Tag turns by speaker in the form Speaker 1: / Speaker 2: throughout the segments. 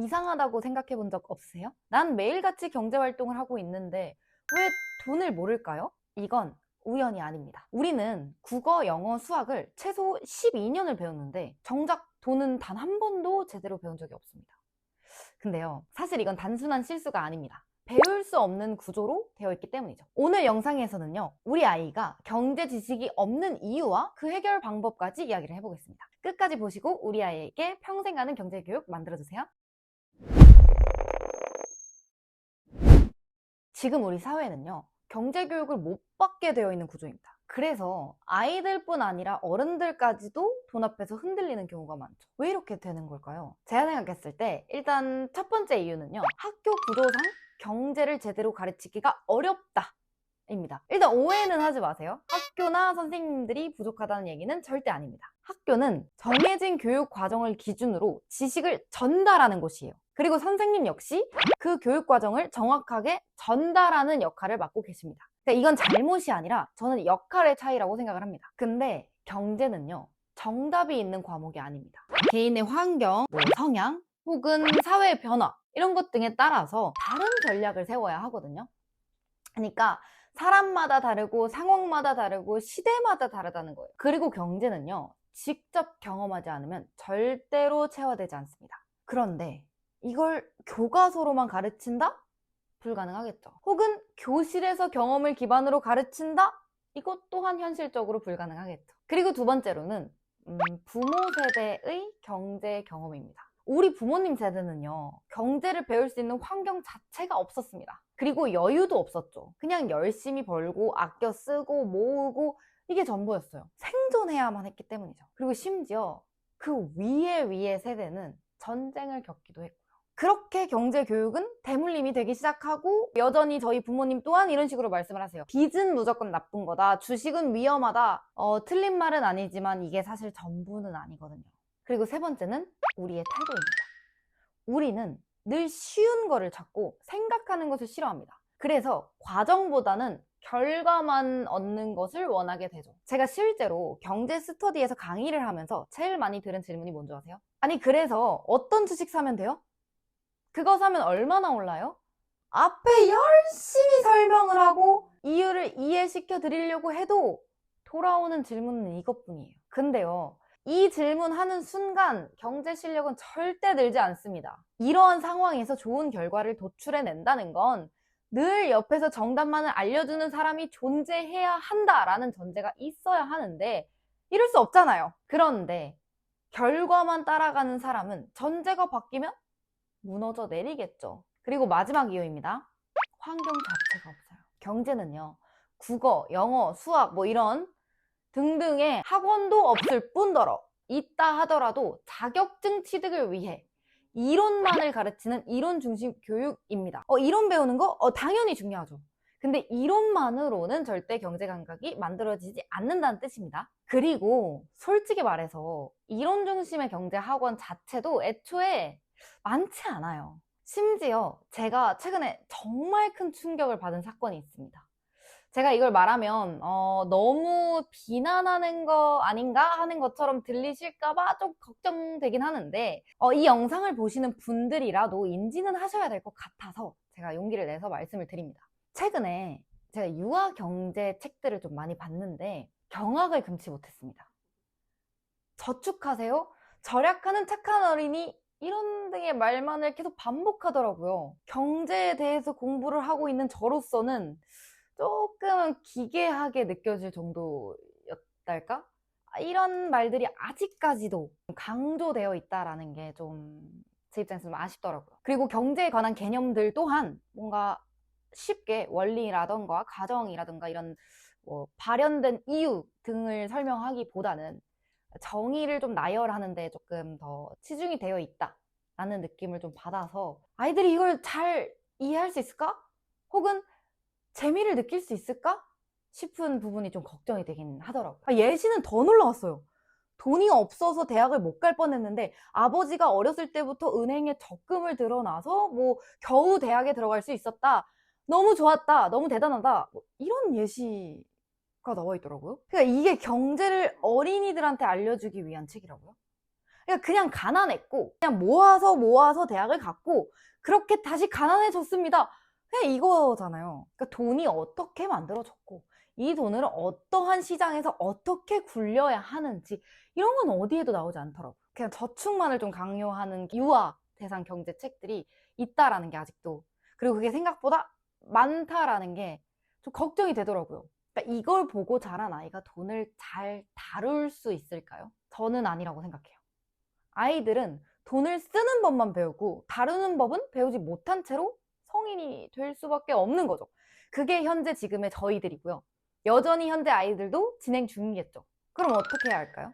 Speaker 1: 이상하다고 생각해 본 적 없으세요? 난 매일같이 경제활동을 하고 있는데 왜 돈을 모를까요? 이건 우연이 아닙니다. 우리는 국어, 영어, 수학을 최소 12년을 배웠는데 정작 돈은 단 한 번도 제대로 배운 적이 없습니다. 근데요, 사실 이건 단순한 실수가 아닙니다. 배울 수 없는 구조로 되어 있기 때문이죠. 오늘 영상에서는요, 우리 아이가 경제 지식이 없는 이유와 그 해결 방법까지 이야기를 해보겠습니다. 끝까지 보시고 우리 아이에게 평생 가는 경제교육 만들어주세요. 지금 우리 사회는요, 경제교육을 못 받게 되어 있는 구조입니다. 그래서 아이들뿐 아니라 어른들까지도 돈 앞에서 흔들리는 경우가 많죠. 왜 이렇게 되는 걸까요? 제가 생각했을 때 일단 첫 번째 이유는요, 학교 구조상 경제를 제대로 가르치기가 어렵다 입니다. 일단 오해는 하지 마세요. 학교나 선생님들이 부족하다는 얘기는 절대 아닙니다. 학교는 정해진 교육 과정을 기준으로 지식을 전달하는 곳이에요. 그리고 선생님 역시 그 교육 과정을 정확하게 전달하는 역할을 맡고 계십니다. 그러니까 이건 잘못이 아니라 저는 역할의 차이라고 생각을 합니다. 근데 경제는요, 정답이 있는 과목이 아닙니다. 개인의 환경, 성향, 혹은 사회의 변화 이런 것 등에 따라서 다른 전략을 세워야 하거든요. 그러니까 사람마다 다르고 상황마다 다르고 시대마다 다르다는 거예요. 그리고 경제는요, 직접 경험하지 않으면 절대로 체화되지 않습니다. 그런데 이걸 교과서로만 가르친다? 불가능하겠죠. 혹은 교실에서 경험을 기반으로 가르친다? 이것 또한 현실적으로 불가능하겠죠. 그리고 두 번째로는 부모 세대의 경제 경험입니다. 우리 부모님 세대는요, 경제를 배울 수 있는 환경 자체가 없었습니다. 그리고 여유도 없었죠. 그냥 열심히 벌고 아껴 쓰고 모으고 이게 전부였어요. 생존해야만 했기 때문이죠. 그리고 심지어 그 위의 세대는 전쟁을 겪기도 했고요. 그렇게 경제교육은 대물림이 되기 시작하고 여전히 저희 부모님 또한 이런 식으로 말씀을 하세요. 빚은 무조건 나쁜 거다. 주식은 위험하다. 틀린 말은 아니지만 이게 사실 전부는 아니거든요. 그리고 세 번째는 우리의 태도입니다. 우리는 늘 쉬운 거를 찾고 생각하는 것을 싫어합니다. 그래서 과정보다는 결과만 얻는 것을 원하게 되죠. 제가 실제로 경제 스터디에서 강의를 하면서 제일 많이 들은 질문이 뭔지 아세요? 아니, 그래서 어떤 주식 사면 돼요? 그거 사면 얼마나 올라요? 앞에 열심히 설명을 하고 이유를 이해시켜 드리려고 해도 돌아오는 질문은 이것뿐이에요. 근데요, 이 질문하는 순간 경제 실력은 절대 늘지 않습니다. 이러한 상황에서 좋은 결과를 도출해낸다는 건 늘 옆에서 정답만을 알려주는 사람이 존재해야 한다라는 전제가 있어야 하는데 이럴 수 없잖아요. 그런데 결과만 따라가는 사람은 전제가 바뀌면 무너져 내리겠죠. 그리고 마지막 이유입니다. 환경 자체가 없어요. 경제는요, 국어, 영어, 수학 이런 등등의 학원도 없을 뿐더러 있다 하더라도 자격증 취득을 위해 이론만을 가르치는 이론 중심 교육입니다. 이론 배우는 거 당연히 중요하죠. 근데 이론만으로는 절대 경제 감각이 만들어지지 않는다는 뜻입니다. 그리고 솔직히 말해서 이론 중심의 경제 학원 자체도 애초에 많지 않아요. 심지어 제가 최근에 정말 큰 충격을 받은 사건이 있습니다. 제가 이걸 말하면 너무 비난하는 거 아닌가 하는 것처럼 들리실까봐 좀 걱정되긴 하는데 이 영상을 보시는 분들이라도 인지는 하셔야 될 것 같아서 제가 용기를 내서 말씀을 드립니다. 최근에 제가 유아 경제 책들을 좀 많이 봤는데 경악을 금치 못했습니다. 저축하세요? 절약하는 착한 어린이? 이런 등의 말만을 계속 반복하더라고요. 경제에 대해서 공부를 하고 있는 저로서는 조금 기괴하게 느껴질 정도였달까? 이런 말들이 아직까지도 강조되어 있다라는 게 좀 제 입장에서 좀 아쉽더라고요. 그리고 경제에 관한 개념들 또한 뭔가 쉽게 원리라던가 가정이라던가 이런 발현된 이유 등을 설명하기보다는 정의를 좀 나열하는데 조금 더 치중이 되어 있다라는 느낌을 좀 받아서 아이들이 이걸 잘 이해할 수 있을까? 혹은 재미를 느낄 수 있을까? 싶은 부분이 좀 걱정이 되긴 하더라고요. 예시는 더 놀라웠어요. 돈이 없어서 대학을 못 갈 뻔했는데 아버지가 어렸을 때부터 은행에 적금을 들어놔서 겨우 대학에 들어갈 수 있었다. 너무 좋았다. 너무 대단하다. 이런 예시가 나와 있더라고요. 그러니까 이게 경제를 어린이들한테 알려주기 위한 책이라고요. 그러니까 그냥 가난했고 그냥 모아서 대학을 갔고 그렇게 다시 가난해졌습니다. 그냥 이거잖아요. 그러니까 돈이 어떻게 만들어졌고 이 돈을 어떠한 시장에서 어떻게 굴려야 하는지 이런 건 어디에도 나오지 않더라고요. 그냥 저축만을 좀 강요하는 유아 대상 경제책들이 있다라는 게 아직도, 그리고 그게 생각보다 많다라는 게 좀 걱정이 되더라고요. 그러니까 이걸 보고 자란 아이가 돈을 잘 다룰 수 있을까요? 저는 아니라고 생각해요. 아이들은 돈을 쓰는 법만 배우고 다루는 법은 배우지 못한 채로 성인이 될 수밖에 없는 거죠. 그게 현재 지금의 저희들이고요. 여전히 현재 아이들도 진행 중이겠죠. 그럼 어떻게 해야 할까요?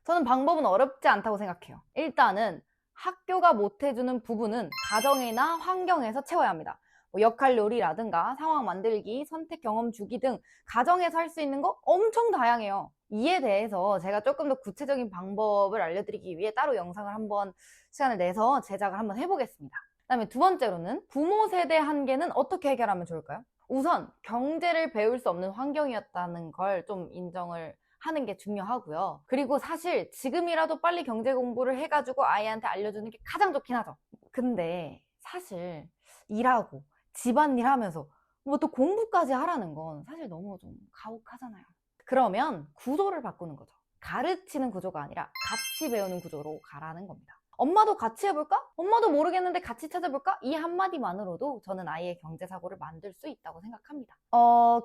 Speaker 1: 저는 방법은 어렵지 않다고 생각해요. 일단은 학교가 못해주는 부분은 가정이나 환경에서 채워야 합니다. 뭐 역할놀이라든가 상황 만들기, 선택 경험 주기 등 가정에서 할 수 있는 거 엄청 다양해요. 이에 대해서 제가 조금 더 구체적인 방법을 알려드리기 위해 따로 영상을 한번 시간을 내서 제작을 한번 해보겠습니다. 그다음에 두 번째로는 부모 세대 한계는 어떻게 해결하면 좋을까요? 우선 경제를 배울 수 없는 환경이었다는 걸 좀 인정을 하는 게 중요하고요. 그리고 사실 지금이라도 빨리 경제 공부를 해가지고 아이한테 알려주는 게 가장 좋긴 하죠. 근데 사실 일하고 집안일 하면서 뭐 또 공부까지 하라는 건 사실 너무 좀 가혹하잖아요. 그러면 구조를 바꾸는 거죠. 가르치는 구조가 아니라 같이 배우는 구조로 가라는 겁니다. 엄마도 같이 해볼까? 엄마도 모르겠는데 같이 찾아볼까? 이 한마디만으로도 저는 아이의 경제사고를 만들 수 있다고 생각합니다.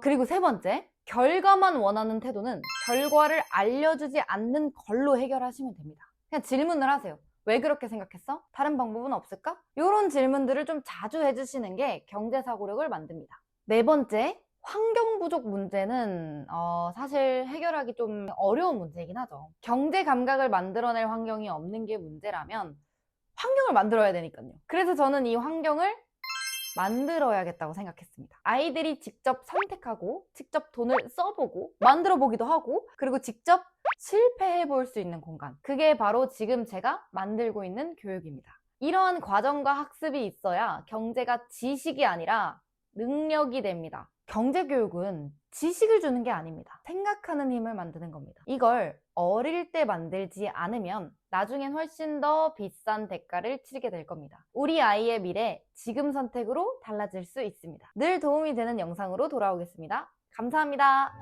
Speaker 1: 그리고 세 번째, 결과만 원하는 태도는 결과를 알려주지 않는 걸로 해결하시면 됩니다. 그냥 질문을 하세요. 왜 그렇게 생각했어? 다른 방법은 없을까? 이런 질문들을 좀 자주 해주시는 게 경제사고력을 만듭니다. 네 번째, 환경 부족 문제는 사실 해결하기 좀 어려운 문제이긴 하죠. 경제 감각을 만들어낼 환경이 없는 게 문제라면 환경을 만들어야 되니까요. 그래서 저는 이 환경을 만들어야겠다고 생각했습니다. 아이들이 직접 선택하고 직접 돈을 써보고 만들어 보기도 하고 그리고 직접 실패해 볼 수 있는 공간, 그게 바로 지금 제가 만들고 있는 교육입니다. 이러한 과정과 학습이 있어야 경제가 지식이 아니라 능력이 됩니다. 경제교육은 지식을 주는 게 아닙니다. 생각하는 힘을 만드는 겁니다. 이걸 어릴 때 만들지 않으면 나중엔 훨씬 더 비싼 대가를 치르게 될 겁니다. 우리 아이의 미래, 지금 선택으로 달라질 수 있습니다. 늘 도움이 되는 영상으로 돌아오겠습니다. 감사합니다.